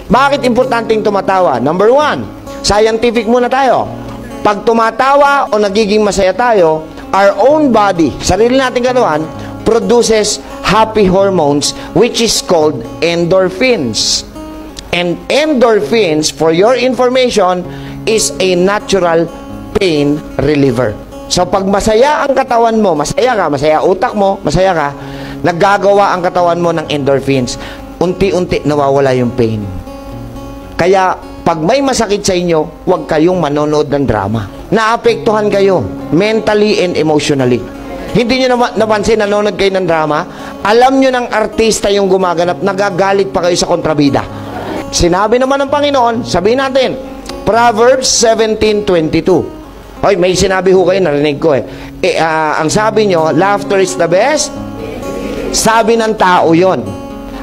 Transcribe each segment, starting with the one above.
Bakit importanteng tumatawa? Number one, scientific muna tayo. Pag tumatawa o nagiging masaya tayo, our own body, sarili nating katawan, produces happy hormones which is called endorphins. And endorphins, for your information, is a natural pain reliever. So pag masaya ang katawan mo, masaya ka, masaya utak mo, masaya ka, naggagawa ang katawan mo ng endorphins. Unti-unti nawawala yung pain. Kaya pag may masakit sa inyo, huwag kayong manonood ng drama. Naapektuhan kayo mentally and emotionally. Hindi nyo napansin, nanonood kayo ng drama, alam nyo ng artista yung gumaganap, nagagalit pa kayo sa kontrabida. Sinabi naman ng Panginoon, sabihin natin, Proverbs 17:22. Hoy, may sinabi ho kayo, narinig ko ang sabi nyo, laughter is the best. Sabi ng tao yon.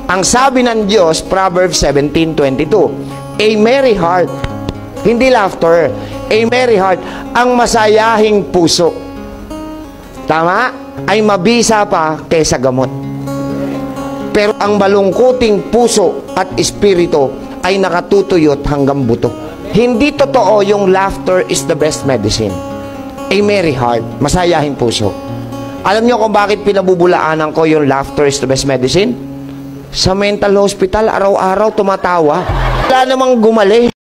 Ang sabi ng Diyos, Proverbs 17:22, a merry heart, hindi laughter, a merry heart, ang masayahing puso, tama, ay mabisa pa kaysa gamot. Pero ang malungkuting puso at espiritu ay nakatutuyot hanggang buto. Hindi totoo yung laughter is the best medicine. A merry heart, masayahing puso. Alam nyo kung bakit pinabubulaanan ko yung laughter is the best medicine? Sa mental hospital, araw-araw tumatawa. Wala namang gumali.